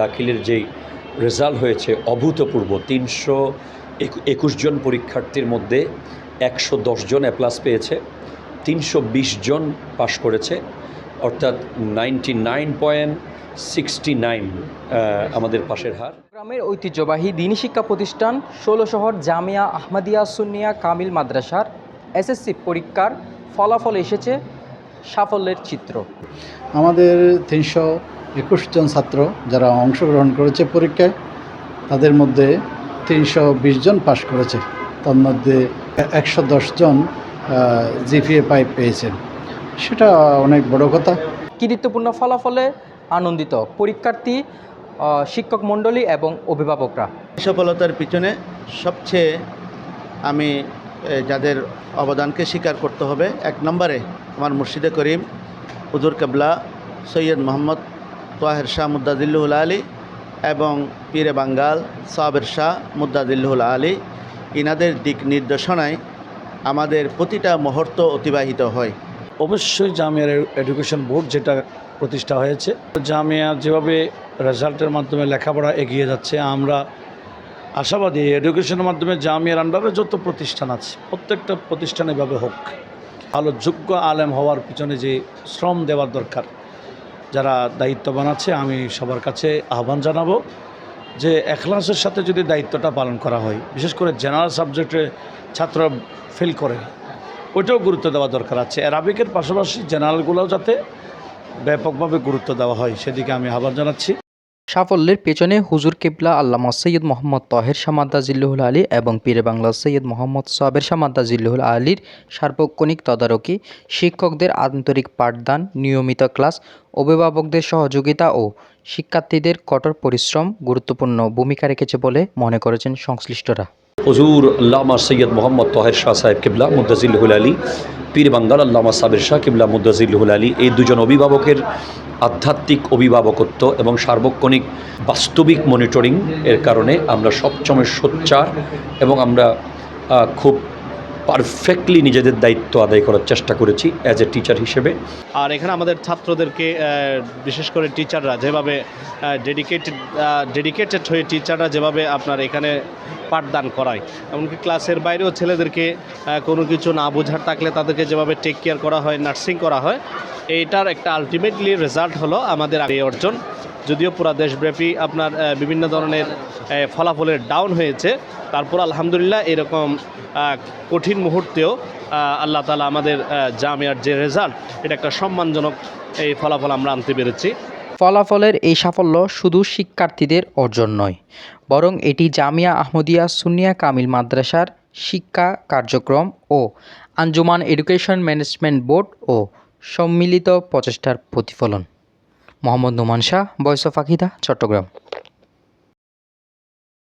দাখিলের যেই রেজাল্ট হয়েছে অভূতপূর্ব। 321 জন পরীক্ষার্থীর মধ্যে 110 জন এ প্লাস পেয়েছে, 320 জন পাশ করেছে, অর্থাৎ 99.69 আমাদের পাশের হার। গ্রামের ঐতিহ্যবাহী দ্বীনি শিক্ষা প্রতিষ্ঠান ১৬ শহর জামিয়া আহমদিয়া সুন্নিয়া কামিল মাদ্রাসার এসএসসি পরীক্ষার ফলাফল এসেছে সাফল্যের চিত্র। আমাদের 321 জন ছাত্র যারা অংশগ্রহণ করেছে পরীক্ষায়, তাদের মধ্যে 320 জন পাশ করেছে। তার মধ্যে 110 জন জিপিএ 5 পেয়েছেন। সেটা অনেক বড় কথা। কৃতিত্বপূর্ণ ফলাফলে আনন্দিত পরীক্ষার্থী, শিক্ষক মণ্ডলী এবং অভিভাবকরা। সফলতার পিছনে সবচেয়ে আমি যাদের অবদানকে স্বীকার করতে হবে, এক নম্বরে আমার মুর্শিদে করিম হুজুর কেবলা সৈয়দ মোহাম্মদ তোয়াহের শাহ মুদ্দাজিল্লুহুল আলী এবং পীরে বাঙ্গাল সাবের শাহ মুদ্দাজিল্লুহুল আলী, ইনাদের দিক নির্দেশনায় আমাদের প্রতিটা মুহূর্ত অতিবাহিত হয়। অবশ্যই জামিয়ার এডুকেশন বোর্ড যেটা প্রতিষ্ঠা হয়েছে, জামিয়া যেভাবে রেজাল্টের মাধ্যমে লেখাপড়া এগিয়ে যাচ্ছে, আমরা আশাবাদী এডুকেশনের মাধ্যমে জামিয়ার আন্ডারে যত প্রতিষ্ঠান আছে প্রত্যেকটা প্রতিষ্ঠান এভাবে হোক। ভালো যোগ্য আলেম হওয়ার পিছনে যে শ্রম দেওয়ার দরকার, যারা দায়িত্ববান আছে, আমি সবার কাছে আহ্বান জানাবো যে এখলাসের সাথে যদি দায়িত্বটা পালন করা হয়, বিশেষ করে জেনারেল সাবজেক্টে ছাত্র ফেল করে, ওইটাও গুরুত্ব দেওয়া দরকার আছে। অ্যারাবিকের পাশাপাশি জেনারেলগুলোও যাতে ব্যাপকভাবে গুরুত্ব দেওয়া হয়, সেদিকে আমি আহ্বান জানাচ্ছি। সাফল্যের পেছনে হুজুর কিবলা আল্লামা সৈয়দ মোহাম্মদ তাহের শাহ মুদ্দাজিল্লুহুল আলী এবং পীরে বাংলা সৈয়দ মোহাম্মদ সাবের শাহ মুদ্দাজিল্লুহুল আলীর সার্বক্ষণিক তদারকি, শিক্ষকদের আন্তরিক পাঠদান, নিয়মিত ক্লাস, অভিভাবকদের সহযোগিতা ও শিক্ষার্থীদের কঠোর পরিশ্রম গুরুত্বপূর্ণ ভূমিকা রেখেছে বলে মনে করেছেন সংশ্লিষ্টরা। হুজুর আল্লামা সৈয়দ মোহাম্মদ তাহের শাহ সাহেব কিবলা মুদ্দাজিল্লুহুল আলী, পীর বাঙ্গাল আল্লামা সাবের শাহ কিবলা মুদ্দাজিল্লুহুল আলী, এই দুজন অভিভাবকের আধ্যাত্মিক অভিভাবকত্ব এবং সার্বক্ষণিক বাস্তবিক মনিটরিং এর কারণে আমরা সবসময় সোচ্চার এবং আমরা খুব পারফেক্টলি নিজেদের দায়িত্ব আদায় করার চেষ্টা করেছি অ্যাজ এ টিচার হিসেবে। আর এখানে আমাদের ছাত্রদেরকে বিশেষ করে টিচাররা যেভাবে ডেডিকেটেড হয়ে টিচাররা যেভাবে আপনার এখানে পাঠদান করায়, এমনকি ক্লাসের বাইরেও ছেলেদেরকে কোনো কিছু না বোঝার থাকলে তাদেরকে যেভাবে টেক কেয়ার করা হয়, নার্সিং করা হয়, এইটার একটা আলটিমেটলি রেজাল্ট হলো আমাদের এই অর্জন। যদিও পুরা দেশব্যাপী আপনার বিভিন্ন ধরনের ফলাফলের ডাউন হয়েছে, তারপর আলহামদুলিল্লাহ এরকম কঠিন মুহূর্তেও আল্লাহ তাআলা আমাদের জামিয়ার যে রেজাল্ট, এটা একটা সম্মানজনক এই ফলাফল আমরা আনতে পেরেছি। ফলাফলের এই সাফল্য শুধু শিক্ষার্থীদের অর্জন নয়, বরং এটি জামিয়া আহমদিয়া সুন্নিয়া কামিল মাদ্রাসার শিক্ষা কার্যক্রম ও আঞ্জুমান এডুকেশন ম্যানেজমেন্ট বোর্ড ও সম্মিলিত প্রচেষ্টার প্রতিফলন। মোহাম্মদ নোমান শাহ, ভয়েস অফ আকিদা, চট্টগ্রাম।